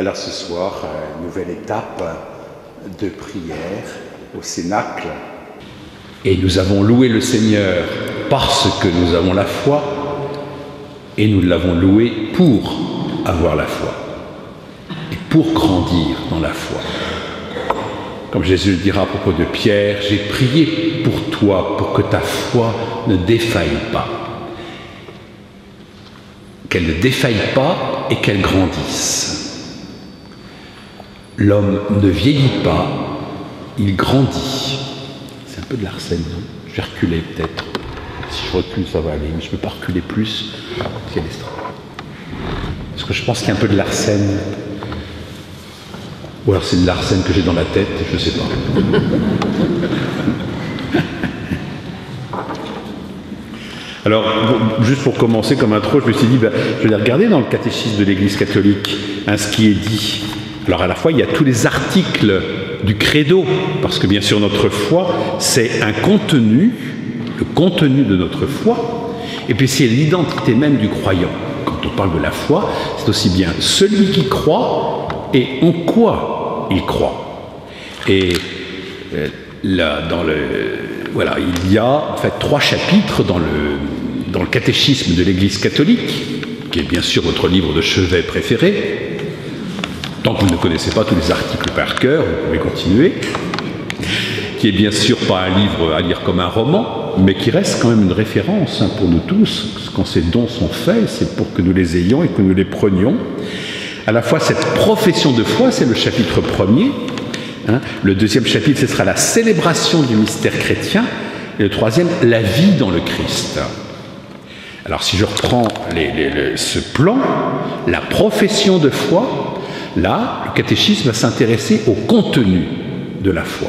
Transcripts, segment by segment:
Alors ce soir, nouvelle étape de prière au Cénacle. Et nous avons loué le Seigneur parce que nous avons la foi, et nous l'avons loué pour avoir la foi, et pour grandir dans la foi. Comme Jésus le dira à propos de Pierre, « J'ai prié pour toi, pour que ta foi ne défaille pas. » Qu'elle ne défaille pas et qu'elle grandisse. L'homme ne vieillit pas, il grandit. C'est un peu de l'arsène, non? Je vais reculer peut-être. Si je recule, ça va aller, mais je ne peux pas reculer plus. Parce que je pense qu'il y a un peu de l'arsène. Ou alors c'est de l'arsène que j'ai dans la tête, je ne sais pas. Alors, juste pour commencer comme intro, je me suis dit, je vais aller regarder dans le catéchisme de l'Église catholique ce qui est dit. Alors à la fois, il y a tous les articles du credo, parce que bien sûr notre foi, c'est un contenu, le contenu de notre foi, et puis c'est l'identité même du croyant. Quand on parle de la foi, c'est aussi bien celui qui croit et en quoi il croit. Et là, voilà, il y a en fait 3 chapitres dans le catéchisme de l'Église catholique, qui est bien sûr votre livre de chevet préféré. Tant que vous ne connaissez pas tous les articles par cœur, vous pouvez continuer, qui est bien sûr pas un livre à lire comme un roman, mais qui reste quand même une référence pour nous tous. Quand ces dons sont faits, c'est pour que nous les ayons et que nous les prenions. À la fois, cette profession de foi, c'est le chapitre 1er. Le 2e chapitre, ce sera la célébration du mystère chrétien. Et le 3e, la vie dans le Christ. Alors, si je reprends ce plan, la profession de foi, là, le catéchisme va s'intéresser au contenu de la foi.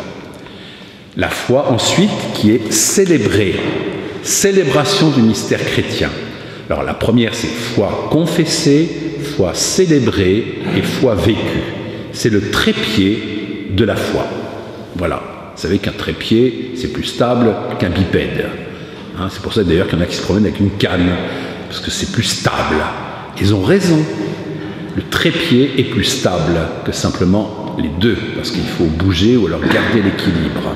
La foi, ensuite, qui est célébrée. Célébration du mystère chrétien. Alors, la première, c'est foi confessée, foi célébrée et foi vécue. C'est le trépied de la foi. Voilà. Vous savez qu'un trépied, c'est plus stable qu'un bipède. C'est pour ça, d'ailleurs, qu'il y en a qui se promènent avec une canne, parce que c'est plus stable. Ils ont raison. Le trépied est plus stable que simplement les deux, parce qu'il faut bouger ou alors garder l'équilibre.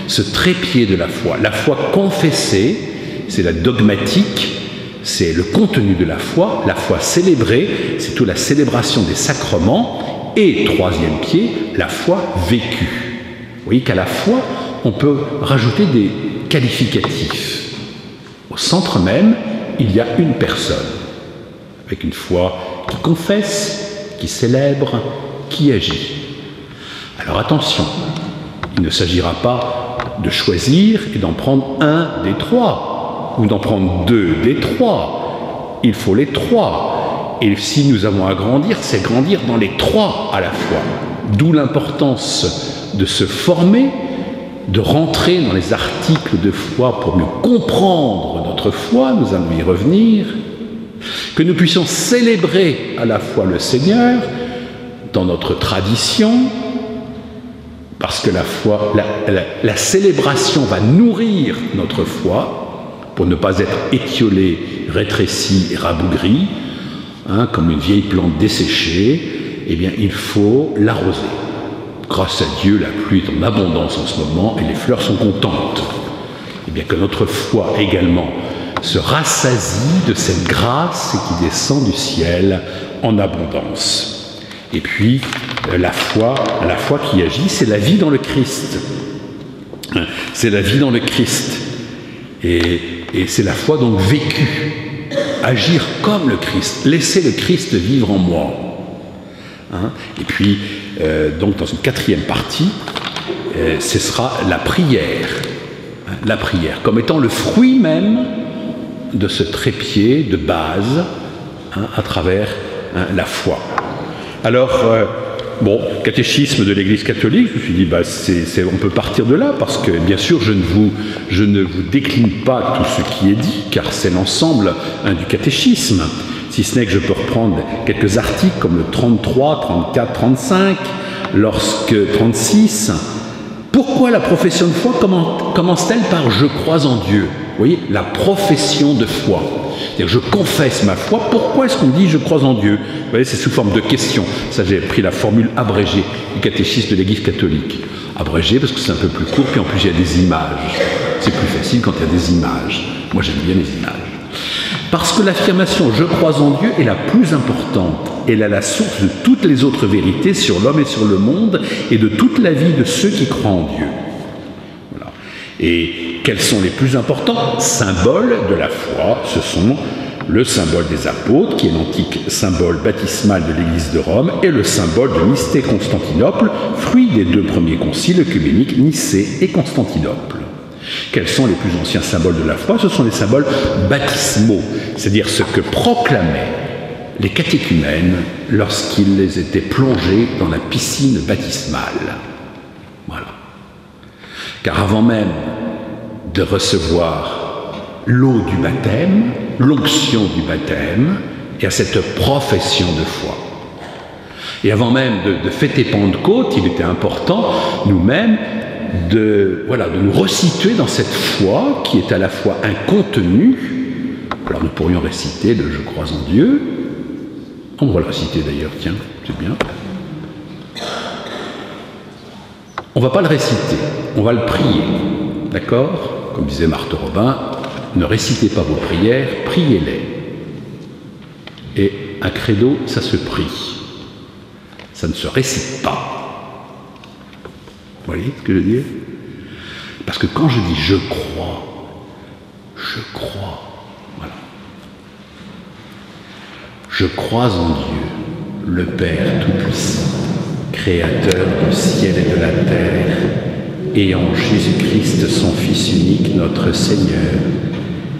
Ce trépied de la foi confessée, c'est la dogmatique, c'est le contenu de la foi célébrée, c'est toute la célébration des sacrements, et 3e pied, la foi vécue. Vous voyez qu'à la foi, on peut rajouter des qualificatifs. Au centre même, il y a une personne, avec une foi qui confesse, qui célèbre, qui agit. Alors attention, il ne s'agira pas de choisir et d'en prendre un des 3, ou d'en prendre 2 des 3. Il faut les 3. Et si nous avons à grandir, c'est grandir dans les 3 à la fois. D'où l'importance de se former, de rentrer dans les articles de foi pour mieux comprendre notre foi, nous allons y revenir, que nous puissions célébrer à la fois le Seigneur dans notre tradition, parce que la foi, la célébration va nourrir notre foi, pour ne pas être étiolé, rétréci et rabougri, comme une vieille plante desséchée, eh bien il faut l'arroser. Grâce à Dieu, la pluie est en abondance en ce moment et les fleurs sont contentes. Et bien que notre foi également se rassasie de cette grâce qui descend du ciel en abondance. Et puis, la foi qui agit, c'est la vie dans le Christ. C'est la vie dans le Christ. Et c'est la foi donc vécue. Agir comme le Christ. Laisser le Christ vivre en moi. Et puis, donc dans une 4e partie, ce sera la prière. La prière, comme étant le fruit même de ce trépied de base à travers la foi. Alors, catéchisme de l'Église catholique, je me suis dit, on peut partir de là, parce que bien sûr, je ne vous décline pas tout ce qui est dit, car c'est l'ensemble du catéchisme. Si ce n'est que je peux reprendre quelques articles comme le 33, 34, 35, 36. Pourquoi la profession de foi commence-t-elle par « je crois en Dieu » voyez, la profession de foi. C'est-à-dire, je confesse ma foi. Pourquoi est-ce qu'on dit je crois en Dieu? Vous voyez, c'est sous forme de question. Ça, j'ai pris la formule abrégée du catéchisme de l'Église catholique. Abrégée parce que c'est un peu plus court, puis en plus il y a des images. C'est plus facile quand il y a des images. Moi, j'aime bien les images. Parce que l'affirmation « je crois en Dieu » est la plus importante. Elle est la source de toutes les autres vérités sur l'homme et sur le monde et de toute la vie de ceux qui croient en Dieu. Voilà. Et quels sont les plus importants symboles de la foi? Ce sont le symbole des apôtres, qui est l'antique symbole baptismal de l'Église de Rome, et le symbole de Nicée-Constantinople, fruit des deux premiers conciles œcuméniques, Nicée et Constantinople. Quels sont les plus anciens symboles de la foi? Ce sont les symboles baptismaux, c'est-à-dire ce que proclamaient les catéchumènes lorsqu'ils étaient plongés dans la piscine baptismale. Voilà. Car avant même de recevoir l'eau du baptême, l'onction du baptême, il y a cette profession de foi. Et avant même de fêter Pentecôte, il était important, nous-mêmes, de nous resituer dans cette foi qui est à la fois un contenu. Alors nous pourrions réciter le « Je crois en Dieu ». On va le réciter d'ailleurs, tiens, c'est bien. On ne va pas le réciter, on va le prier, d'accord? Comme disait Marthe Robin, ne récitez pas vos prières, priez-les. Et un credo, ça se prie. Ça ne se récite pas. Vous voyez ce que je veux dire? Parce que quand je dis je crois, voilà. Je crois en Dieu, le Père Tout-Puissant, Créateur du ciel et de la terre, et en Jésus-Christ, son Fils unique, notre Seigneur,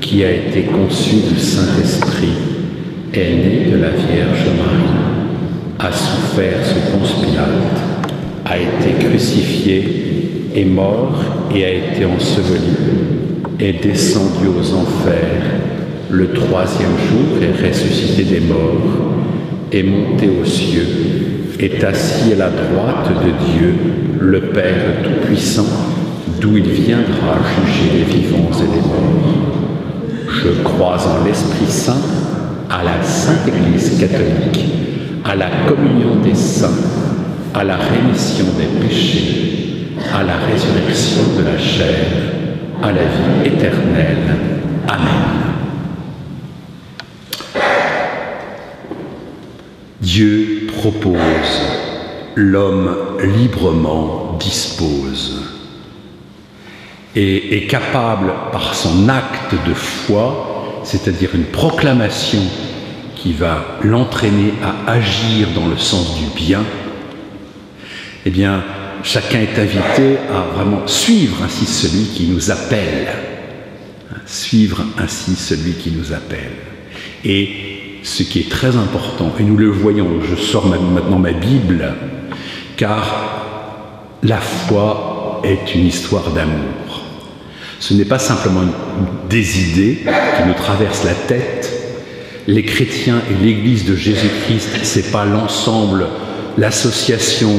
qui a été conçu du Saint-Esprit, est né de la Vierge Marie, a souffert sous Ponce Pilate, a été crucifié, est mort et a été enseveli, est descendu aux enfers, le troisième jour est ressuscité des morts, est monté aux cieux, est assis à la droite de Dieu, le Père Tout-Puissant, d'où il viendra juger les vivants et les morts. Je crois en l'Esprit Saint, à la Sainte Église catholique, à la communion des saints, à la rémission des péchés, à la résurrection de la chair, à la vie éternelle. Amen. Dieu propose, l'homme librement dispose, et est capable par son acte de foi, c'est-à-dire une proclamation qui va l'entraîner à agir dans le sens du bien. Eh bien, chacun est invité à vraiment suivre ainsi celui qui nous appelle. Suivre ainsi celui qui nous appelle. Et ce qui est très important, et nous le voyons, je sors maintenant ma Bible, car la foi est une histoire d'amour. Ce n'est pas simplement des idées qui nous traversent la tête. Les chrétiens et l'Église de Jésus-Christ, ce n'est pas l'ensemble, l'association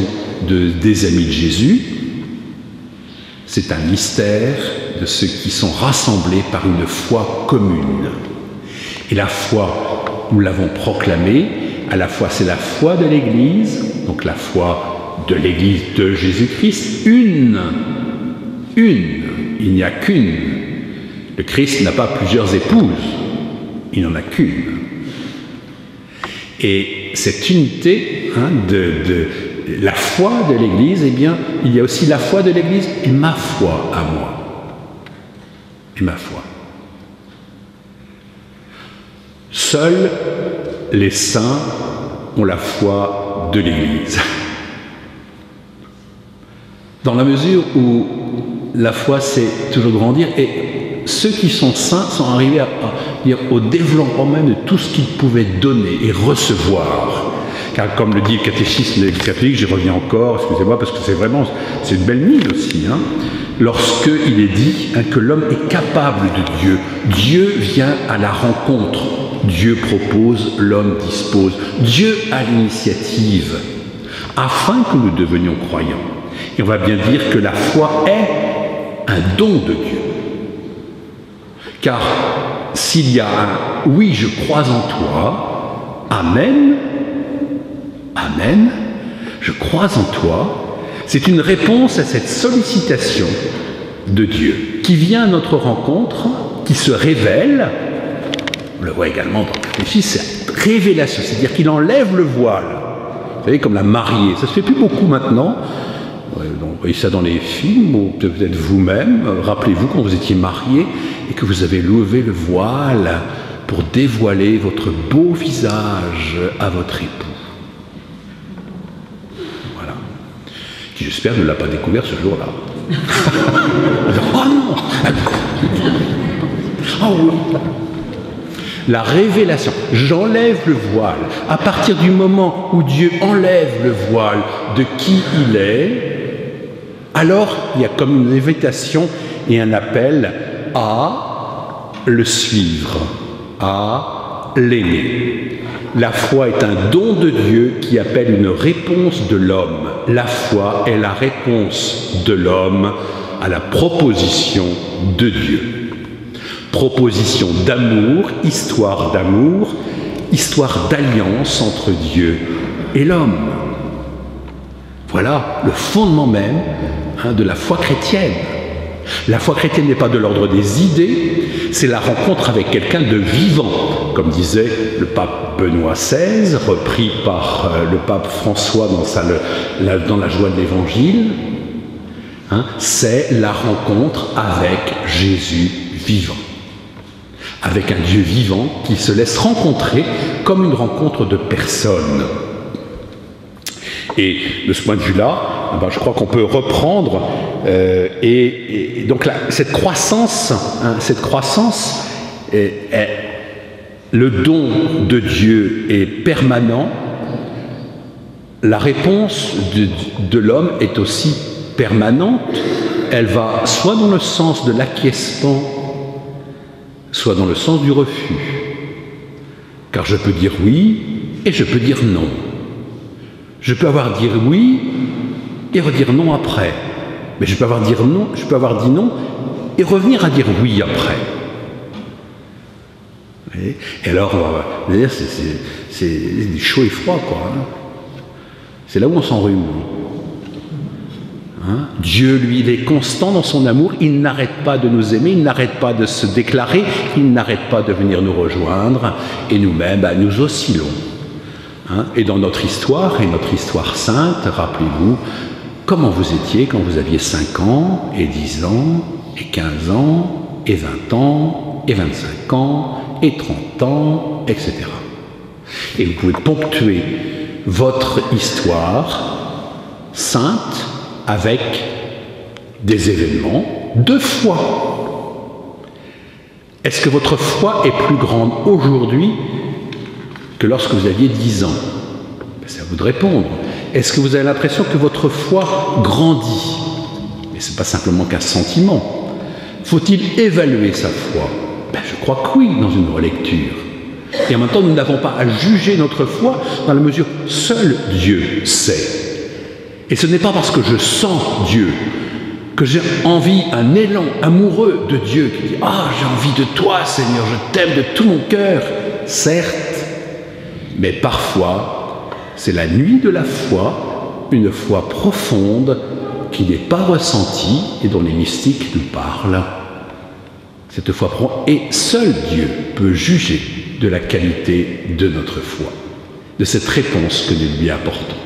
des amis de Jésus. C'est un mystère de ceux qui sont rassemblés par une foi commune. Et la foi, nous l'avons proclamée, à la fois c'est la foi de l'Église, donc la foi de l'Église de Jésus-Christ, une, il n'y a qu'une. Le Christ n'a pas plusieurs épouses, il n'en a qu'une. Et cette unité de la foi de l'Église, eh bien, il y a aussi la foi de l'Église et ma foi à moi. Et ma foi. Seuls les saints ont la foi de l'Église. Dans la mesure où la foi, c'est toujours grandir, et ceux qui sont saints sont arrivés à dire au développement même de tout ce qu'ils pouvaient donner et recevoir. Car comme le dit le catéchisme de l'Église catholique, j'y reviens encore, excusez-moi, parce que c'est une belle mine aussi, lorsqu'il est dit que l'homme est capable de Dieu. Dieu vient à la rencontre. Dieu propose, l'homme dispose. Dieu a l'initiative, afin que nous devenions croyants. Et on va bien dire que la foi est un don de Dieu. Car s'il y a un « oui, je crois en toi », Amen, Amen, je crois en toi, c'est une réponse à cette sollicitation de Dieu qui vient à notre rencontre, qui se révèle. On le voit également dans le catéchisme, cette révélation, c'est-à-dire qu'il enlève le voile. Vous savez, comme la mariée, ça se fait plus beaucoup maintenant. Vous voyez ça dans les films, ou peut-être vous-même. Rappelez-vous quand vous étiez marié et que vous avez levé le voile pour dévoiler votre beau visage à votre époux. Voilà. Qui, j'espère, ne l'a pas découvert ce jour-là. Oh non! Oh oui! La révélation, j'enlève le voile. À partir du moment où Dieu enlève le voile de qui il est, alors il y a comme une invitation et un appel à le suivre, à l'aimer. La foi est un don de Dieu qui appelle une réponse de l'homme. La foi est la réponse de l'homme à la proposition de Dieu. Proposition d'amour, histoire d'alliance entre Dieu et l'homme. Voilà le fondement même de la foi chrétienne. La foi chrétienne n'est pas de l'ordre des idées, c'est la rencontre avec quelqu'un de vivant, comme disait le pape Benoît XVI, repris par le pape François dans la joie de l'Évangile. C'est la rencontre avec Jésus vivant. Avec un Dieu vivant qui se laisse rencontrer comme une rencontre de personnes. Et de ce point de vue-là, je crois qu'on peut reprendre et donc cette croissance, le don de Dieu est permanent, la réponse de l'homme est aussi permanente, elle va soit dans le sens de l'acquiescement, soit dans le sens du refus. Car je peux dire oui et je peux dire non. Je peux avoir dit oui et redire non après. Mais je peux avoir dit non, et revenir à dire oui après. Et alors, c'est chaud et froid, quoi. C'est là où on s'enrhume. Dieu, lui, il est constant dans son amour, il n'arrête pas de nous aimer, il n'arrête pas de se déclarer, il n'arrête pas de venir nous rejoindre, et nous-mêmes, nous oscillons. Et dans notre histoire, et notre histoire sainte, rappelez-vous, comment vous étiez quand vous aviez 5 ans, et 10 ans, et 15 ans, et 20 ans, et 25 ans, et 30 ans, etc. Et vous pouvez ponctuer votre histoire sainte avec des événements de foi. Est-ce que votre foi est plus grande aujourd'hui que lorsque vous aviez 10 ans? C'est à vous de répondre. Est-ce que vous avez l'impression que votre foi grandit? Mais ce n'est pas simplement qu'un sentiment. Faut-il évaluer sa foi? Je crois que oui, dans une relecture. Et en même temps, nous n'avons pas à juger notre foi dans la mesure où seul Dieu sait. Et ce n'est pas parce que je sens Dieu, que j'ai envie, un élan amoureux de Dieu qui dit « Ah, j'ai envie de toi, Seigneur, je t'aime de tout mon cœur », certes, mais parfois, c'est la nuit de la foi, une foi profonde qui n'est pas ressentie et dont les mystiques nous parlent. Cette foi profonde, et seul Dieu peut juger de la qualité de notre foi, de cette réponse que nous lui apportons.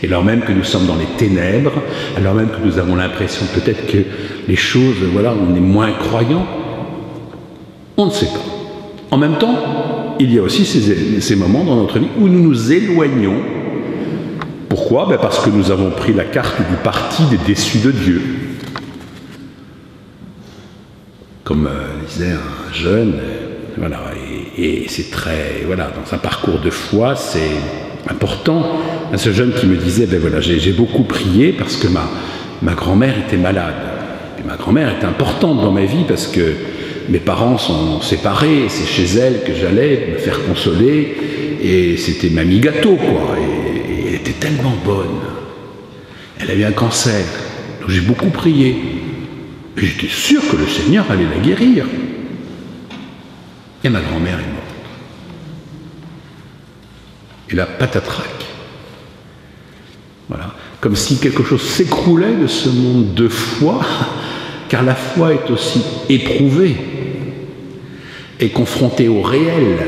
Et alors même que nous sommes dans les ténèbres, alors même que nous avons l'impression peut-être que les choses, on est moins croyants, on ne sait pas. En même temps, il y a aussi ces moments dans notre vie où nous nous éloignons. Pourquoi? Parce que nous avons pris la carte du parti des déçus de Dieu. Comme disait un jeune, et c'est très, dans un parcours de foi, c'est important. Ce jeune qui me disait, j'ai beaucoup prié parce que ma grand-mère était malade. Et ma grand-mère était importante dans ma vie parce que mes parents sont séparés, c'est chez elle que j'allais me faire consoler, et c'était mamie gâteau, quoi. Et elle était tellement bonne. Elle avait un cancer, donc j'ai beaucoup prié. Et j'étais sûr que le Seigneur allait la guérir. et ma grand-mère est morte. Et là, patatrac. Voilà. Comme si quelque chose s'écroulait de ce monde de foi, car la foi est aussi éprouvée et confrontée au réel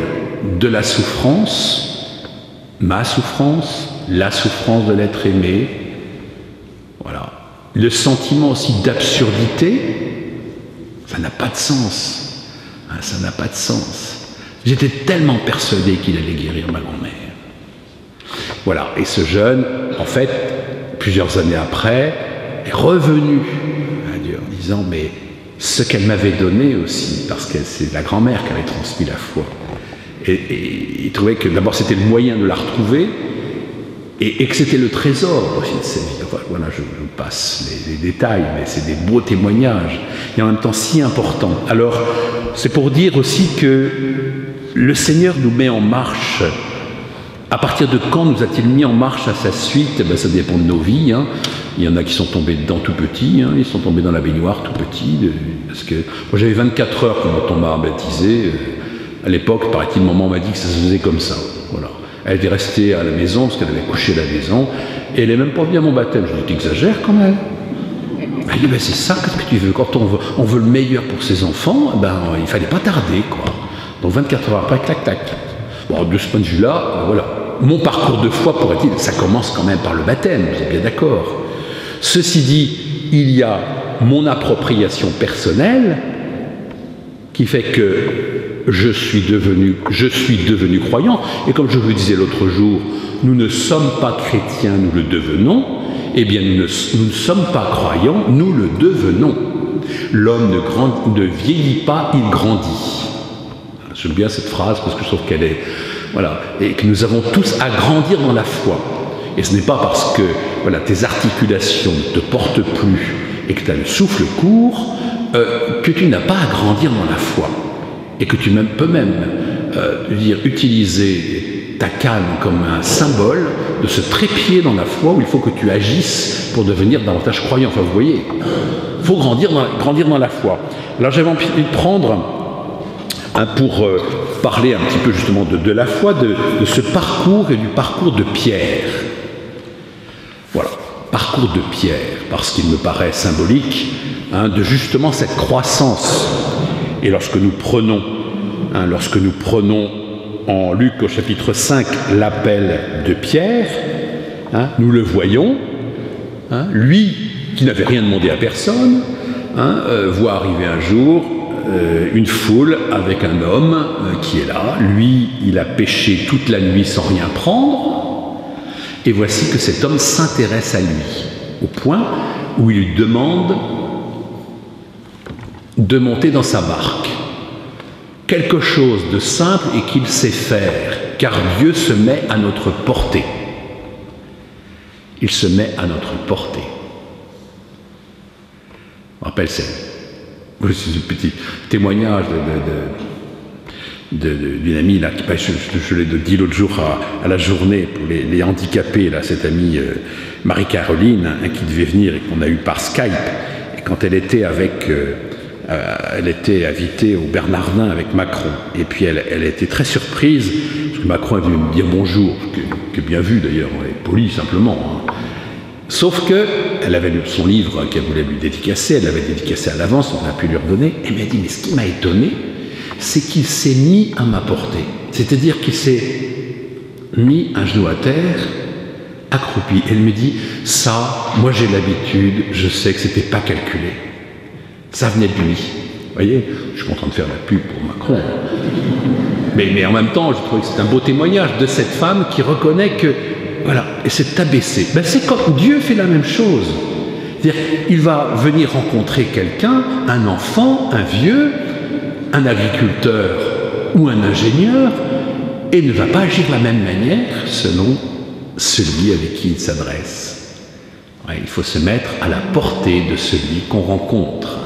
de la souffrance, ma souffrance, la souffrance de l'être aimé. Voilà. Le sentiment aussi d'absurdité, ça n'a pas de sens. Ça n'a pas de sens. J'étais tellement persuadé qu'il allait guérir ma grand-mère. Voilà. Et ce jeune, en fait, plusieurs années après, est revenu à Dieu en disant, mais ce qu'elle m'avait donné aussi, parce que c'est la grand-mère qui avait transmis la foi. Et il trouvait que d'abord c'était le moyen de la retrouver, et que c'était le trésor aussi de sa vie. Enfin, voilà, je passe les détails, mais c'est des beaux témoignages, et en même temps si importants. Alors, c'est pour dire aussi que le Seigneur nous met en marche. À partir de quand nous a-t-il mis en marche à sa suite? Ben, ça dépend de nos vies. Hein. Il y en a qui sont tombés dedans tout petits, hein. Ils sont tombés dans la baignoire tout petits. Parce que moi j'avais 24 heures quand on m'a baptisé. À l'époque, paraît-il, maman m'a dit que ça se faisait comme ça. Voilà. Elle était restée à la maison parce qu'elle avait couché à la maison. Et elle n'est même pas venue à mon baptême. Je lui ai dit, t'exagères quand même. Elle dit, ben, c'est ça, qu'est-ce que tu veux? Quand on veut le meilleur pour ses enfants, ben, il ne fallait pas tarder, quoi. Donc 24 heures après, clac, clac. Bon, de ce point de vue-là, voilà. Mon parcours de foi, pourrait-il, ça commence quand même par le baptême, vous êtes bien d'accord. Ceci dit, il y a mon appropriation personnelle qui fait que je suis devenu croyant. Et comme je vous disais l'autre jour, nous ne sommes pas chrétiens, nous le devenons. Eh bien, nous ne sommes pas croyants, nous le devenons. L'homme ne vieillit pas, il grandit. J'aime bien cette phrase parce que je trouve qu'elle est... Voilà. Et que nous avons tous à grandir dans la foi. Et ce n'est pas parce que voilà, tes articulations ne te portent plus et que tu as le souffle court que tu n'as pas à grandir dans la foi. Et que tu peux même utiliser ta canne comme un symbole de ce trépied dans la foi où il faut que tu agisses pour devenir davantage croyant. Enfin, vous voyez, il faut grandir dans la foi. Alors j'avais envie de prendre... pour parler un petit peu justement de la foi, de ce parcours et du parcours de Pierre. Voilà, parcours de Pierre, parce qu'il me paraît symbolique de justement cette croissance. Et lorsque nous prenons en Luc au chapitre 5 l'appel de Pierre, nous le voyons, lui qui n'avait rien demandé à personne, voit arriver un jour une foule avec un homme qui est là. Lui, il a péché toute la nuit sans rien prendre. Et voici que cet homme s'intéresse à lui, au point où il lui demande de monter dans sa barque. Quelque chose de simple et qu'il sait faire, car Dieu se met à notre portée. Il se met à notre portée. Je me rappelle, c'est ce petit témoignage d'une amie, là, je l'ai dit l'autre jour à la journée pour les handicapés, là, cette amie Marie-Caroline, qui devait venir et qu'on a eu par Skype. Et quand elle était elle était invitée au Bernardin avec Macron. Et puis elle était très surprise, parce que Macron est venu me dire bonjour, que bien vu d'ailleurs, on est poli simplement. Sauf qu'elle avait lu son livre qu'elle voulait lui dédicacer, elle l'avait dédicacé à l'avance, on a pu lui redonner. Elle m'a dit, mais ce qui m'a étonné, c'est qu'il s'est mis à ma portée. C'est-à-dire qu'il s'est mis un genou à terre, accroupi. Elle me dit, ça, moi j'ai l'habitude, je sais que c'était pas calculé. Ça venait de lui. Vous voyez, je suis content de faire la pub pour Macron. Mais en même temps, je trouvais que c'est un beau témoignage de cette femme qui reconnaît que, voilà, et s'est abaissée. Ben, c'est comme Dieu fait la même chose. C'est-à-dire, il va venir rencontrer quelqu'un, un enfant, un vieux, un agriculteur ou un ingénieur, et ne va pas agir de la même manière selon celui avec qui il s'adresse. Ouais, il faut se mettre à la portée de celui qu'on rencontre.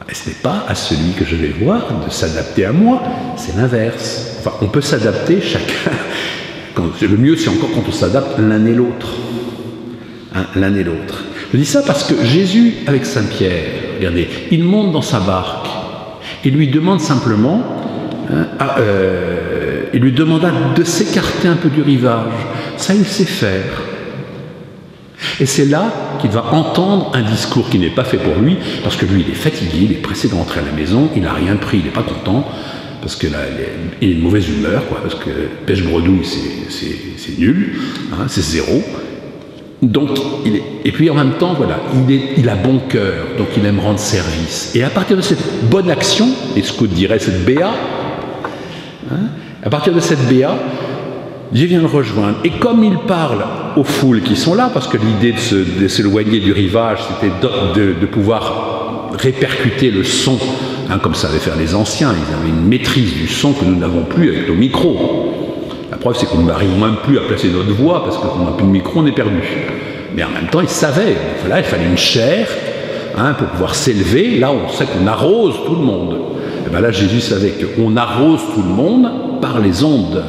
Et ce n'est pas à celui que je vais voir de s'adapter à moi, c'est l'inverse. Enfin, on peut s'adapter chacun. Le mieux, c'est encore quand on s'adapte l'un et l'autre. L'un et l'autre. Je dis ça parce que Jésus, avec Saint Pierre, regardez, il monte dans sa barque et lui demande simplement il lui demanda de s'écarter un peu du rivage. Ça, il sait faire. Et c'est là qu'il va entendre un discours qui n'est pas fait pour lui, parce que lui, il est fatigué, il est pressé de rentrer à la maison, il n'a rien pris, il n'est pas content, parce que là, il est de mauvaise humeur, quoi, parce que pêche-bredouille, c'est nul, hein, c'est zéro. Donc, et puis en même temps, voilà, il a bon cœur, donc il aime rendre service. Et à partir de cette bonne action, les scouts diraient cette béa, hein, à partir de cette béa, Dieu vient le rejoindre. Et comme il parle aux foules qui sont là, parce que l'idée de s'éloigner du rivage, c'était de pouvoir répercuter le son, hein, comme savaient faire les anciens. Ils avaient une maîtrise du son que nous n'avons plus avec nos micros. La preuve, c'est que nous n'arrivons même plus à placer notre voix, parce qu'on n'a plus de micro, on est perdu. Mais en même temps, ils savaient. Voilà, il fallait une chair, hein, pour pouvoir s'élever. Là, on sait qu'on arrose tout le monde. Et bien là, Jésus savait qu'on arrose tout le monde par les ondes,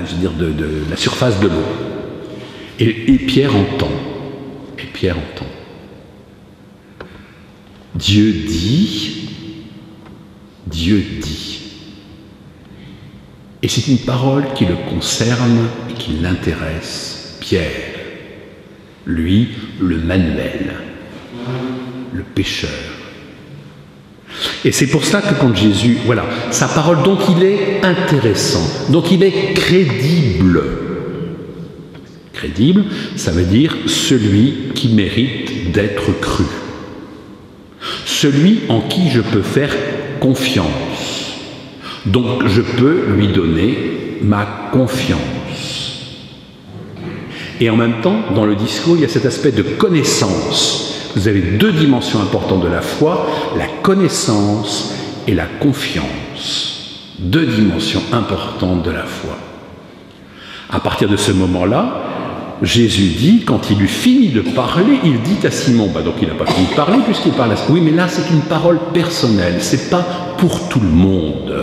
je veux dire, de la surface de l'eau. Et Pierre entend. Et Pierre entend. Dieu dit. Dieu dit. Et c'est une parole qui le concerne et qui l'intéresse. Pierre, lui, le manuel, le pécheur. Et c'est pour ça que quand Jésus, voilà, sa parole, donc il est intéressant, donc il est crédible. Crédible, ça veut dire celui qui mérite d'être cru. Celui en qui je peux faire confiance. Donc je peux lui donner ma confiance. Et en même temps, dans le discours, il y a cet aspect de connaissance. Vous avez deux dimensions importantes de la foi, la connaissance et la confiance. Deux dimensions importantes de la foi. À partir de ce moment-là, Jésus dit, quand il eut fini de parler, il dit à Simon, donc il n'a pas fini de parler puisqu'il parle à... Oui, mais là c'est une parole personnelle, c'est pas pour tout le monde.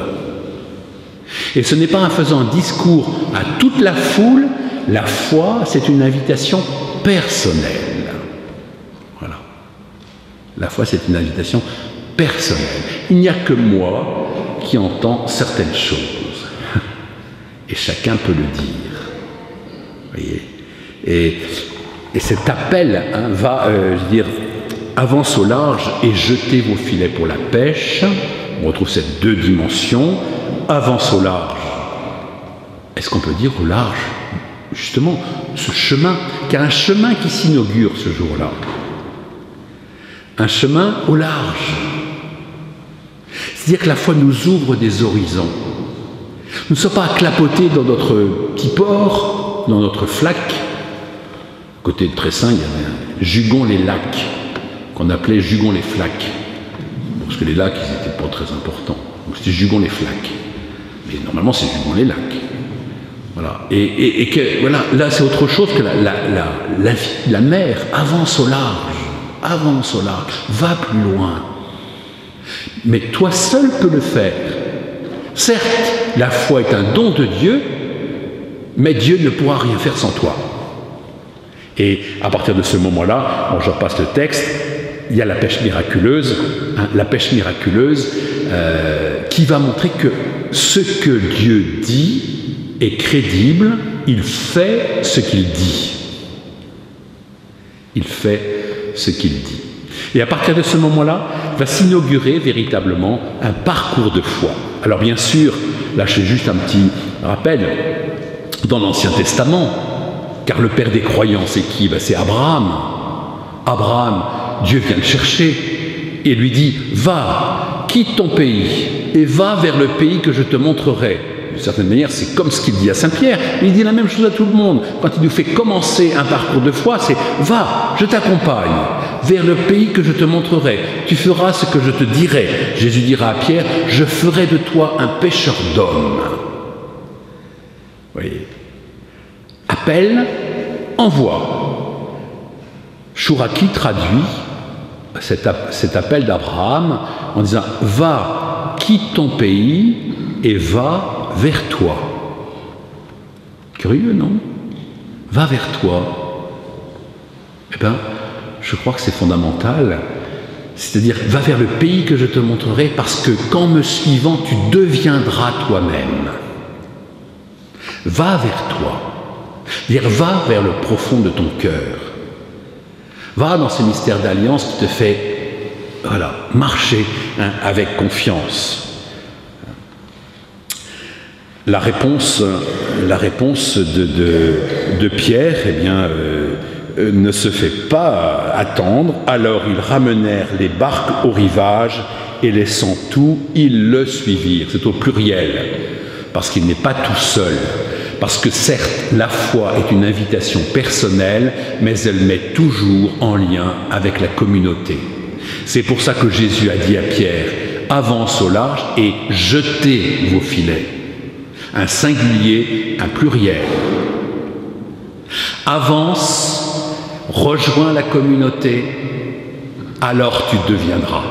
Et ce n'est pas en faisant un discours à toute la foule, la foi c'est une invitation personnelle. Voilà. La foi c'est une invitation personnelle. Il n'y a que moi qui entends certaines choses. Et chacun peut le dire. Vous voyez ? Et cet appel va, avance au large et jetez vos filets pour la pêche. On retrouve ces deux dimensions. Avance au large. Est-ce qu'on peut dire au large, justement, ce chemin, qu'il y a un chemin qui s'inaugure ce jour-là. Un chemin au large. C'est-à-dire que la foi nous ouvre des horizons. Nous ne sommes pas à clapoter dans notre petit port, dans notre flaque. Côté de Tressin, il y avait un Jugon-les-Lacs, qu'on appelait Jugon-les-Flaques. Parce que les lacs, ils n'étaient pas très importants. Donc c'était Jugon-les-Flaques. Mais normalement, c'est Jugon-les-Lacs. Voilà. Et que, voilà, là, c'est autre chose que la mer avance au large, va plus loin. Mais toi seul peux le faire. Certes, la foi est un don de Dieu, mais Dieu ne pourra rien faire sans toi. Et à partir de ce moment-là, bon, je repasse le texte, il y a la pêche miraculeuse, qui va montrer que ce que Dieu dit est crédible, il fait ce qu'il dit. Il fait ce qu'il dit. Et à partir de ce moment-là, va s'inaugurer véritablement un parcours de foi. Alors bien sûr, là je fais juste un petit rappel, dans l'Ancien Testament, car le père des croyants, c'est qui? C'est Abraham. Abraham, Dieu vient le chercher et lui dit, va, quitte ton pays et va vers le pays que je te montrerai. D'une certaine manière, c'est comme ce qu'il dit à Saint-Pierre. Il dit la même chose à tout le monde. Quand il nous fait commencer un parcours de foi, c'est « Va, je t'accompagne vers le pays que je te montrerai. Tu feras ce que je te dirai. » Jésus dira à Pierre « Je ferai de toi un pêcheur d'hommes. » Vous voyez. Appel, envoi. Chouraki traduit cet appel d'Abraham en disant « Va, quitte ton pays et va vers toi. » Curieux, non? Va vers toi. Eh bien, je crois que c'est fondamental C'est-à-dire, va vers le pays que je te montrerai, parce que qu'en me suivant, tu deviendras toi-même. Va vers toi. C'est-à-dire, va vers le profond de ton cœur. Va dans ce mystère d'alliance qui te fait, voilà, marcher avec confiance. La réponse de Pierre, eh bien, ne se fait pas attendre. Alors ils ramenèrent les barques au rivage et laissant tout, ils le suivirent. C'est au pluriel, parce qu'il n'est pas tout seul. Parce que certes, la foi est une invitation personnelle, mais elle met toujours en lien avec la communauté. C'est pour ça que Jésus a dit à Pierre, avance au large et jetez vos filets. Un singulier, un pluriel. Avance, rejoins la communauté, alors tu deviendras.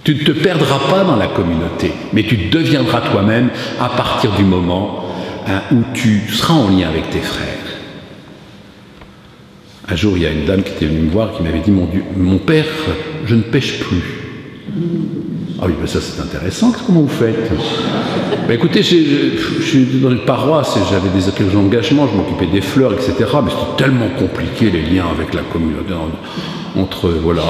Tu ne te perdras pas dans la communauté, mais tu deviendras toi-même à partir du moment où tu seras en lien avec tes frères. Un jour, il y a une dame qui était venue me voir qui m'avait dit, mon Dieu, mon père, je ne pêche plus. Ah oui, ben ça c'est intéressant, comment vous faites? Ben écoutez, je suis dans une paroisse et j'avais des engagements, je m'occupais des fleurs, etc. Mais c'était tellement compliqué les liens avec la communauté, entre, voilà,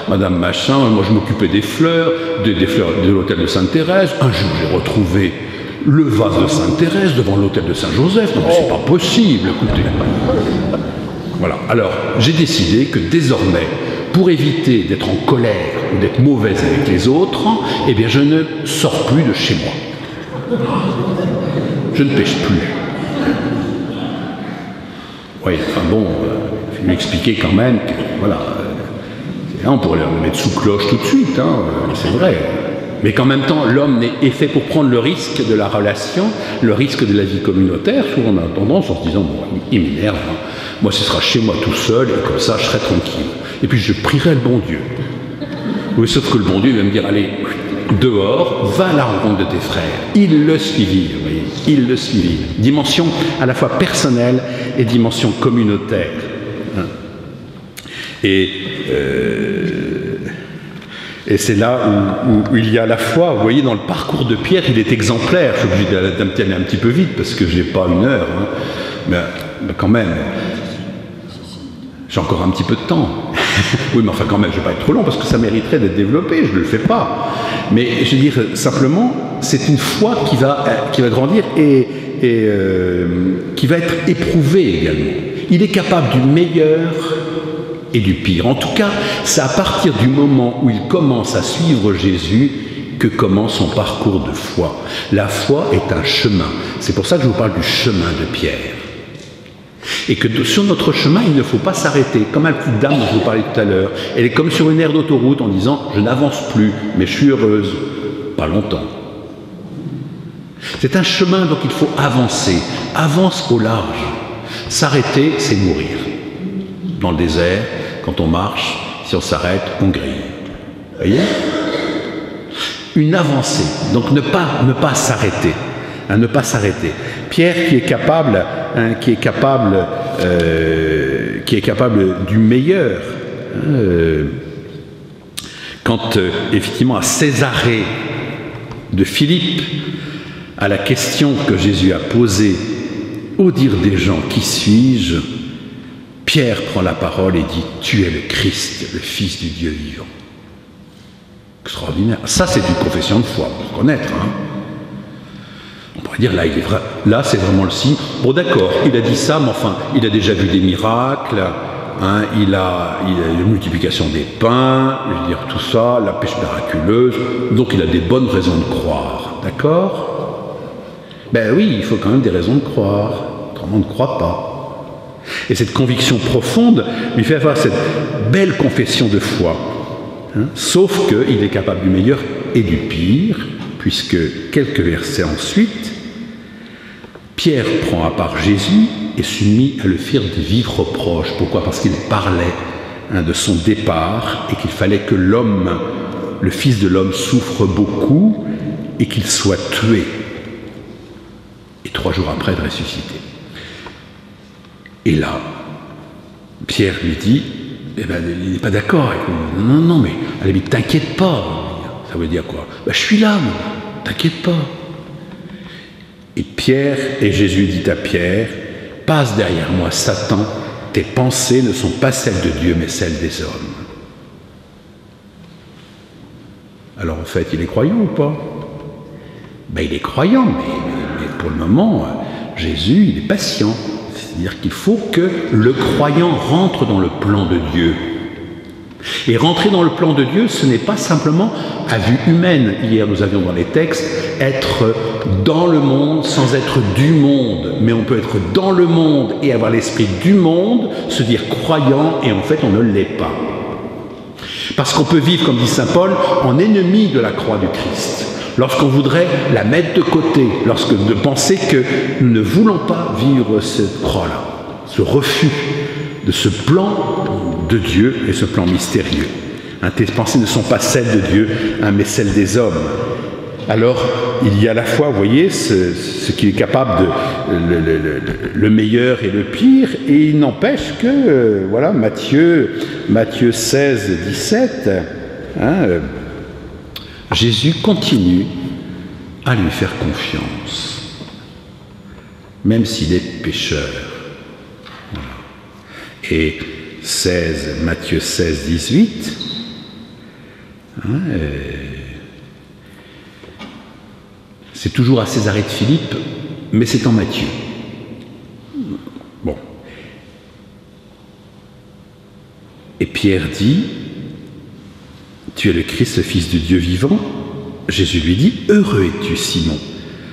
Madame Machin, moi je m'occupais des fleurs, des fleurs de l'hôtel de Sainte-Thérèse. Un jour j'ai retrouvé le vase de Sainte-Thérèse devant l'hôtel de Saint-Joseph. Non mais c'est pas possible, écoutez. Voilà, alors j'ai décidé que désormais, pour éviter d'être en colère ou d'être mauvaise avec les autres, eh bien je ne sors plus de chez moi. Je ne pêche plus. Oui, enfin bon, il faut lui expliquer quand même que, voilà, on pourrait le mettre sous cloche tout de suite, c'est vrai. Mais qu'en même temps, l'homme est fait pour prendre le risque de la relation, le risque de la vie communautaire. Souvent on a tendance en se disant, bon, il m'énerve, moi ce sera chez moi tout seul, et comme ça je serai tranquille. Et puis je prierai le bon Dieu. Oui, sauf que le bon Dieu va me dire, allez, dehors, va à la rencontre de tes frères. Ils le suivirent, vous voyez, ils le suivirent. Dimension à la fois personnelle et dimension communautaire. Et c'est là où il y a la foi. Vous voyez, dans le parcours de Pierre, il est exemplaire. Je suis obligé d'aller un petit peu vite parce que je n'ai pas une heure. Mais quand même, j'ai encore un petit peu de temps. Oui, mais enfin quand même, je ne vais pas être trop long parce que ça mériterait d'être développé. Je ne le fais pas. Mais je veux dire, simplement, c'est une foi qui va grandir et qui va être éprouvée également. Il est capable du meilleur et du pire. En tout cas, c'est à partir du moment où il commence à suivre Jésus que commence son parcours de foi. La foi est un chemin. C'est pour ça que je vous parle du chemin de Pierre. Et que sur notre chemin, il ne faut pas s'arrêter. Comme la petite dame dont je vous parlais tout à l'heure. Elle est comme sur une aire d'autoroute en disant « je n'avance plus, mais je suis heureuse ». Pas longtemps. C'est un chemin, donc il faut avancer. Avance au large. S'arrêter, c'est mourir. Dans le désert, quand on marche, si on s'arrête, on grille. Vous voyez? Une avancée, donc ne pas s'arrêter. Ne pas s'arrêter. Pierre qui est capable du meilleur. Quand effectivement à Césarée de Philippe, à la question que Jésus a posée, au dire des gens, qui suis-je? Pierre prend la parole et dit « Tu es le Christ, le Fils du Dieu vivant ». Extraordinaire. Ça, c'est une confession de foi, pour reconnaître. On pourrait dire, là, c'est vraiment le signe. Bon, d'accord, il a dit ça, mais enfin, il a déjà vu des miracles, il a la multiplication des pains, je veux dire, tout ça, la pêche miraculeuse, donc il a des bonnes raisons de croire. D'accord? Ben oui, il faut quand même des raisons de croire, autrement on ne croit pas. Et cette conviction profonde lui fait avoir cette belle confession de foi. Sauf qu'il est capable du meilleur et du pire, puisque quelques versets ensuite, Pierre prend à part Jésus et se mit à le faire de vifs reproches. Pourquoi? Parce qu'il parlait de son départ et qu'il fallait que l'homme, le Fils de l'homme, souffre beaucoup et qu'il soit tué. Et 3 jours après, de ressusciter. Et là, Pierre lui dit, eh ben, il n'est pas d'accord avec lui. Non, non, mais à la limite, t'inquiète pas. Ça veut dire quoi? Ben, je suis là, moi. T'inquiète pas. Et Jésus dit à Pierre, passe derrière moi, Satan, tes pensées ne sont pas celles de Dieu, mais celles des hommes. Alors en fait, il est croyant ou pas? Ben, il est croyant, mais pour le moment, Jésus, il est patient. C'est-à-dire qu'il faut que le croyant rentre dans le plan de Dieu. Et rentrer dans le plan de Dieu, ce n'est pas simplement à vue humaine. Hier, nous avions dans les textes, être dans le monde sans être du monde. Mais on peut être dans le monde et avoir l'esprit du monde, se dire croyant, et en fait, on ne l'est pas. Parce qu'on peut vivre, comme dit saint Paul, en ennemi de la croix du Christ. Lorsqu'on voudrait la mettre de côté, de penser que nous ne voulons pas vivre cette croix-là, ce refus de ce plan de Dieu et ce plan mystérieux. Tes pensées ne sont pas celles de Dieu, mais celles des hommes. Alors, il y a à la fois, vous voyez, ce qui est capable de le meilleur et le pire, et il n'empêche que, voilà, Matthieu 16, 17, Jésus continue à lui faire confiance, même s'il est pécheur. Voilà. Et Matthieu 16, 18, c'est toujours à Césarée de Philippe, mais c'est en Matthieu. Bon. Et Pierre dit, tu es le Christ, le Fils du Dieu vivant. Jésus lui dit, heureux es-tu, Simon.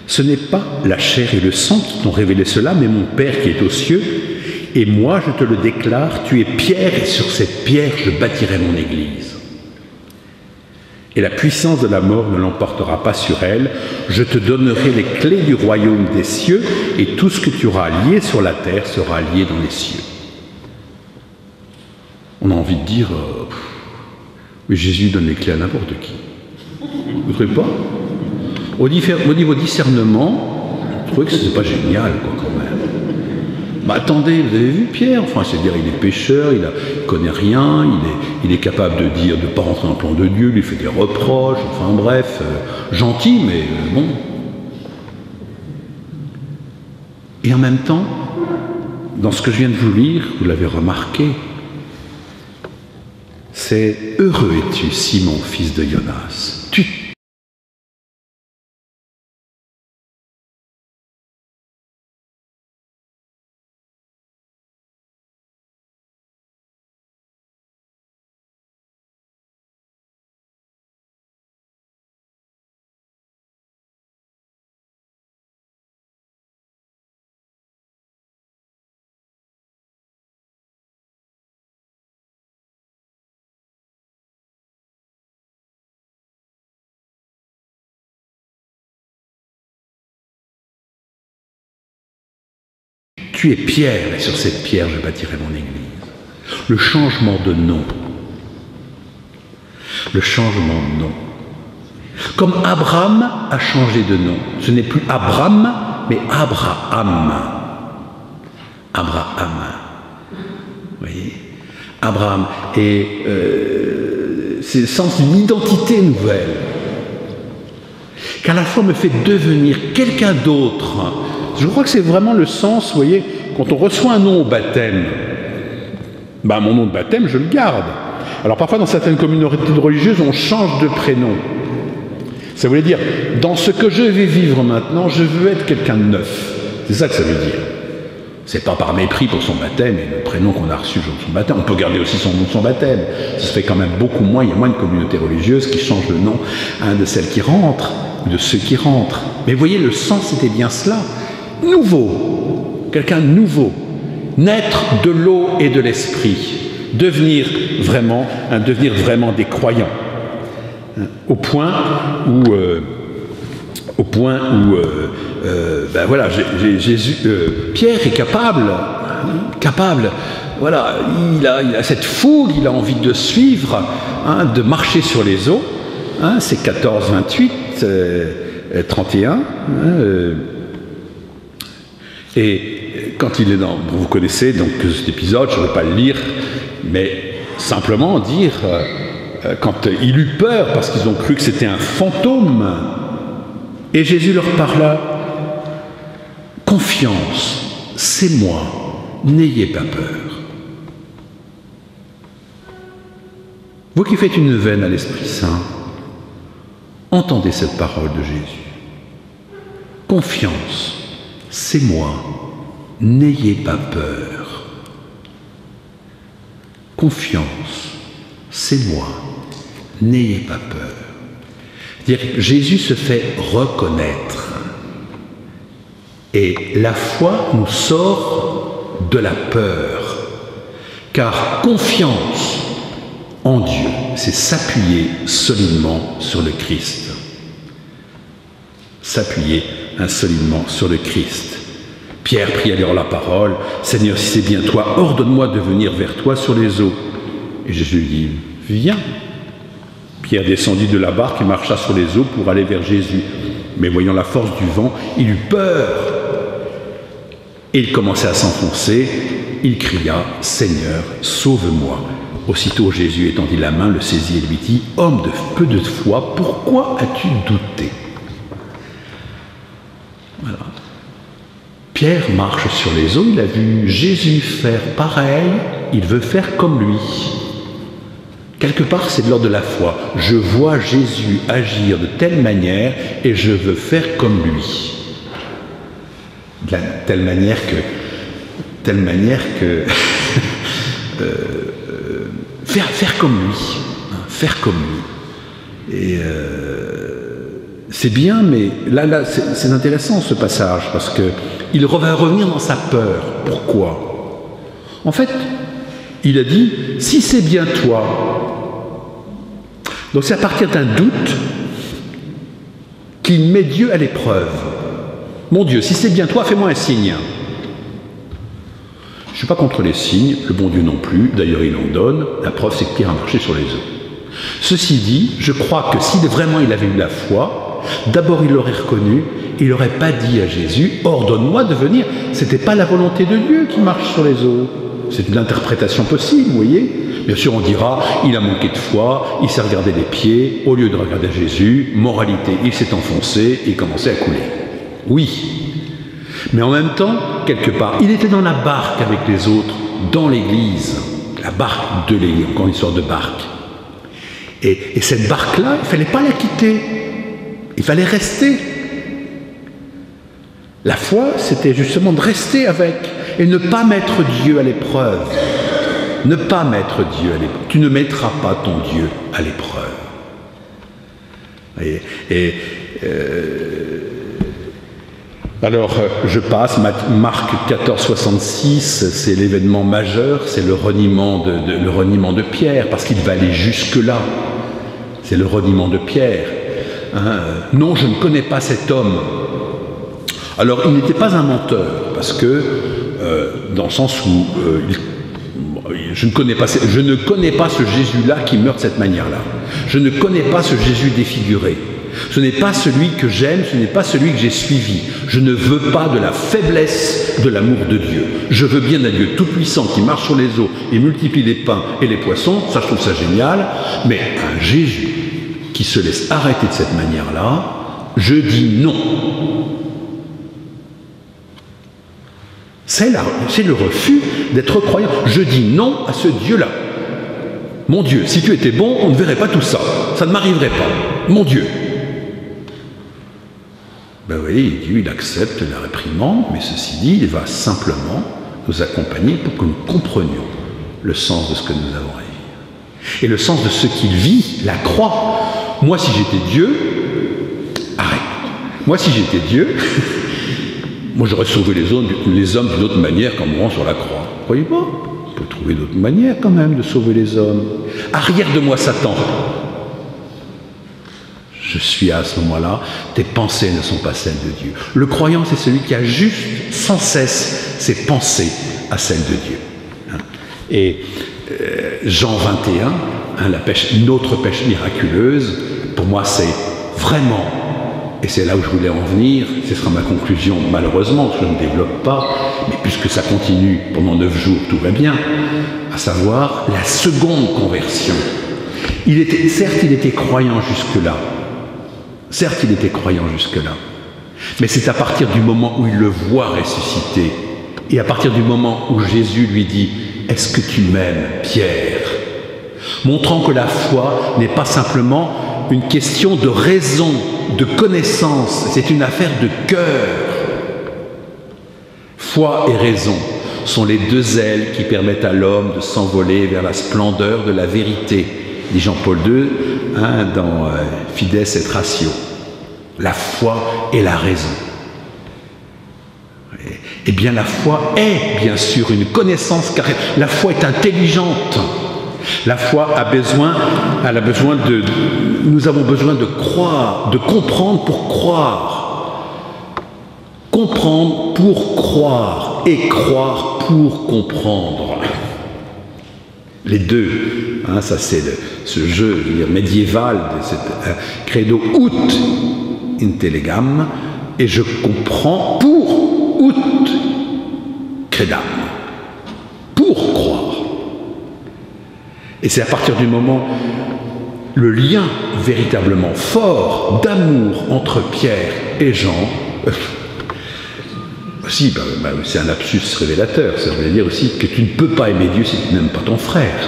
Ce n'est pas la chair et le sang qui t'ont révélé cela, mais mon Père qui est aux cieux. Et moi, je te le déclare, tu es pierre, et sur cette pierre, je bâtirai mon Église. Et la puissance de la mort ne l'emportera pas sur elle. Je te donnerai les clés du royaume des cieux, et tout ce que tu auras lié sur la terre sera lié dans les cieux. On a envie de dire, mais Jésus donne les clés à n'importe qui. Vous ne trouvez pas? Au niveau discernement, je trouvais que ce n'était pas génial, quoi, quand même. Bah attendez, vous avez vu Pierre? Enfin, c'est-à-dire, il est pécheur, il ne connaît rien, il est capable de dire, de ne pas rentrer dans le plan de Dieu, lui fait des reproches, enfin bref, gentil, mais bon. Et en même temps, dans ce que je viens de vous lire, vous l'avez remarqué, c'est « Heureux es-tu, Simon, fils de Jonas ». Tu es pierre, et sur cette pierre, je bâtirai mon Église. Le changement de nom. Le changement de nom. Comme Abraham a changé de nom. Ce n'est plus Abram, mais Abraham. Abraham. Vous voyez? Abraham. Et c'est le sens d'une identité nouvelle. Qu'à la fois me fait devenir quelqu'un d'autre. Je crois que c'est vraiment le sens, vous voyez, quand on reçoit un nom au baptême, ben mon nom de baptême, je le garde. Alors parfois, dans certaines communautés religieuses, on change de prénom. Ça voulait dire, dans ce que je vais vivre maintenant, je veux être quelqu'un de neuf. C'est ça que ça veut dire. C'est pas par mépris pour son baptême et le prénom qu'on a reçu le jour de son baptême. On peut garder aussi son nom de son baptême. Ça se fait quand même beaucoup moins. Il y a moins de communautés religieuses qui changent le nom de celles qui rentrent, de ceux qui rentrent. Mais vous voyez, le sens, c'était bien cela. Nouveau, quelqu'un de nouveau, naître de l'eau et de l'esprit, devenir vraiment des croyants, au point où ben voilà, Pierre est capable, voilà, il a cette fougue, il a envie de suivre, de marcher sur les eaux, c'est 14, 28, 31. Et quand il est vous connaissez donc cet épisode, je ne vais pas le lire, mais simplement dire, quand il eut peur, parce qu'ils ont cru que c'était un fantôme, et Jésus leur parla, « Confiance, c'est moi, n'ayez pas peur. » Vous qui faites une veine à l'Esprit Saint, entendez cette parole de Jésus. « Confiance, c'est moi, n'ayez pas peur. » Confiance, c'est moi, n'ayez pas peur. C'est-à-dire que Jésus se fait reconnaître. Et la foi nous sort de la peur. Car confiance en Dieu, c'est s'appuyer solidement sur le Christ. S'appuyer solidement sur le Christ. Pierre prit alors la parole, « Seigneur, si c'est bien toi, ordonne-moi de venir vers toi sur les eaux. » Et Jésus lui dit, « Viens. » Pierre descendit de la barque et marcha sur les eaux pour aller vers Jésus. Mais voyant la force du vent, il eut peur. Et il commença à s'enfoncer. Il cria, « Seigneur, sauve-moi. » Aussitôt Jésus étendit la main, le saisit et lui dit, « Homme de peu de foi, pourquoi as-tu douté ?» Voilà. Pierre marche sur les eaux, il a vu Jésus faire pareil, il veut faire comme lui. Quelque part, c'est de l'ordre de la foi. Je vois Jésus agir de telle manière et je veux faire comme lui. De telle manière que faire comme lui, hein, faire comme lui. Et c'est bien, mais là c'est intéressant ce passage parce que il va revenir dans sa peur. Pourquoi? En fait, il a dit, si c'est bien toi. Donc c'est à partir d'un doute qu'il met Dieu à l'épreuve. Mon Dieu, si c'est bien toi, fais-moi un signe. Je ne suis pas contre les signes, le bon Dieu non plus, d'ailleurs il en donne, la preuve c'est que Pierre a marché sur les eaux. Ceci dit, je crois que si vraiment il avait eu la foi, d'abord il l'aurait reconnu, il n'aurait pas dit à Jésus, ordonne-moi de venir. Ce n'était pas la volonté de Dieu qui marche sur les eaux. C'est une interprétation possible, vous voyez. Bien sûr, on dira, il a manqué de foi, il s'est regardé les pieds, au lieu de regarder Jésus, moralité, il s'est enfoncé et il commençait à couler. Oui. Mais en même temps, quelque part, il était dans la barque avec les autres, dans l'église. La barque de l'église, encore une histoire de barque. Et cette barque-là, il ne fallait pas la quitter. Il fallait rester. La foi, c'était justement de rester avec et ne pas mettre Dieu à l'épreuve. Ne pas mettre Dieu à l'épreuve. Tu ne mettras pas ton Dieu à l'épreuve. Alors, je passe, Marc 14, 66, c'est l'événement majeur, c'est le reniement de Pierre, parce qu'il va aller jusque-là. C'est le reniement de Pierre. Hein, non, je ne connais pas cet homme. Alors, il n'était pas un menteur, parce que, dans le sens où je ne connais pas ce Jésus-là qui meurt de cette manière-là. Je ne connais pas ce Jésus défiguré. Ce n'est pas celui que j'aime, ce n'est pas celui que j'ai suivi. Je ne veux pas de la faiblesse de l'amour de Dieu. Je veux bien un Dieu tout-puissant qui marche sur les eaux et multiplie les pains et les poissons, ça je trouve ça génial, mais un Jésus qui se laisse arrêter de cette manière-là, je dis non. C'est le refus d'être croyant. Je dis non à ce Dieu-là. Mon Dieu, si tu étais bon, on ne verrait pas tout ça. Ça ne m'arriverait pas. Mon Dieu. Ben oui, Dieu, il accepte la réprimande, mais ceci dit, il va simplement nous accompagner pour que nous comprenions le sens de ce que nous avons à vivre. Et le sens de ce qu'il vit, la croix. Moi, si j'étais Dieu, arrête. Moi, si j'étais Dieu, moi, j'aurais sauvé les hommes d'une autre manière qu'en mourant sur la croix. Vous croyez pas? On peut trouver d'autres manières quand même de sauver les hommes. Arrière de moi, Satan. Je suis à ce moment-là, tes pensées ne sont pas celles de Dieu. Le croyant, c'est celui qui ajuste sans cesse ses pensées à celles de Dieu. Et Jean 21, notre pêche miraculeuse, pour moi, c'est vraiment, et c'est là où je voulais en venir, ce sera ma conclusion, malheureusement, je ne développe pas, mais puisque ça continue pendant 9 jours, tout va bien. à savoir la seconde conversion. Certes, il était croyant jusque-là. Certes, il était croyant jusque-là. Mais c'est à partir du moment où il le voit ressusciter, et à partir du moment où Jésus lui dit « Est-ce que tu m'aimes, Pierre ?» montrant que la foi n'est pas simplement une question de raison, de connaissance, c'est une affaire de cœur. Foi et raison sont les deux ailes qui permettent à l'homme de s'envoler vers la splendeur de la vérité, dit Jean-Paul II dans Fides et Ratio. La foi et la raison. Eh bien, la foi est bien sûr une connaissance, car la foi est intelligente. La foi nous avons besoin de croire, de comprendre pour croire. Comprendre pour croire et croire pour comprendre. Les deux, ça c'est ce jeu médiéval de cette credo ut intellegam, et je comprends pour ut credam, pour croire. Et c'est à partir du moment, le lien véritablement fort d'amour entre Pierre et Jean, c'est un lapsus révélateur, ça veut dire aussi que tu ne peux pas aimer Dieu si tu n'aimes pas ton frère.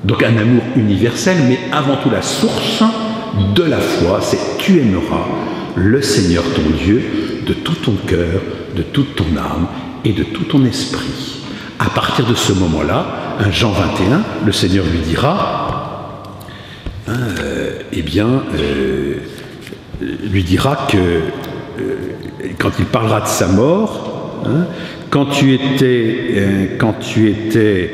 Donc un amour universel, mais avant tout la source de la foi, c'est tu aimeras le Seigneur ton Dieu de tout ton cœur, de toute ton âme et de tout ton esprit. À partir de ce moment-là, Jean 21, le Seigneur lui dira, lui dira que quand il parlera de sa mort, quand tu étais quand tu étais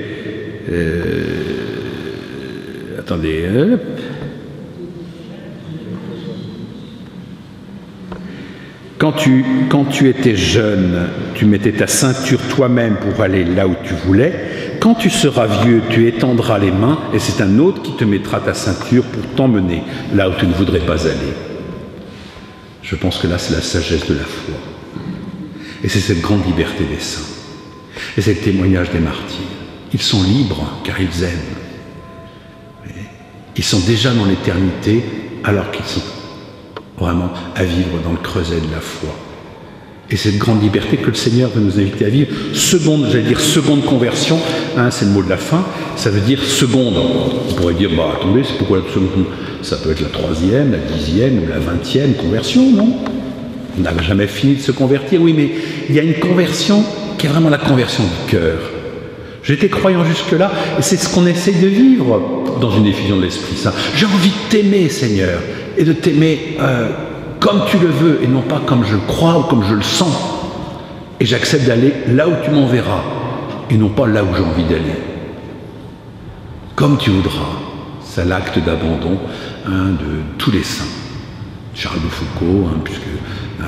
jeune, tu mettais ta ceinture toi-même pour aller là où tu voulais. Quand tu seras vieux, tu étendras les mains et c'est un autre qui te mettra ta ceinture pour t'emmener là où tu ne voudrais pas aller. Je pense que là, c'est la sagesse de la foi. Et c'est cette grande liberté des saints. Et c'est le témoignage des martyrs. Ils sont libres car ils aiment. Ils sont déjà dans l'éternité alors qu'ils sont vraiment à vivre dans le creuset de la foi. Et cette grande liberté que le Seigneur veut nous inviter à vivre, seconde conversion, c'est le mot de la fin, ça veut dire seconde. On pourrait dire, attendez, c'est pourquoi la seconde? Ça peut être la 3e, la 10e ou la 20e conversion, non? On n'a jamais fini de se convertir, oui, mais il y a une conversion qui est vraiment la conversion du cœur. J'étais croyant jusque-là, et c'est ce qu'on essaye de vivre dans une effusion de l'Esprit Saint. J'ai envie de t'aimer, Seigneur, et de t'aimer comme tu le veux, et non pas comme je le crois ou comme je le sens. Et j'accepte d'aller là où tu m'enverras, et non pas là où j'ai envie d'aller. Comme tu voudras. C'est l'acte d'abandon de tous les saints. Charles de Foucault, puisque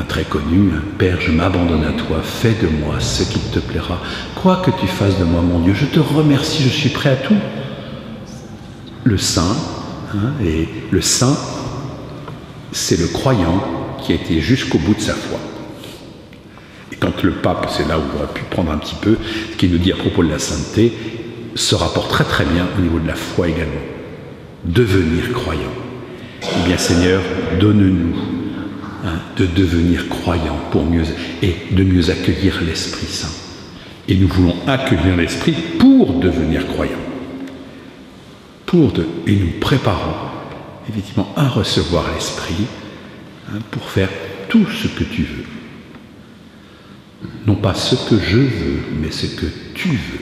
très connu, Père, je m'abandonne à toi, fais de moi ce qui te plaira. Quoi que tu fasses de moi, mon Dieu, je te remercie, je suis prêt à tout. Le saint, et le saint, c'est le croyant qui a été jusqu'au bout de sa foi. Et quand le pape, c'est là où on aurait pu prendre un petit peu, ce qu'il nous dit à propos de la sainteté, se rapporte très très bien au niveau de la foi également. Devenir croyant. Eh bien Seigneur, donne-nous de devenir croyants pour mieux, et de mieux accueillir l'Esprit Saint. Et nous voulons accueillir l'Esprit pour devenir croyants. Et nous préparons effectivement à recevoir l'Esprit pour faire tout ce que tu veux. Non pas ce que je veux, mais ce que tu veux.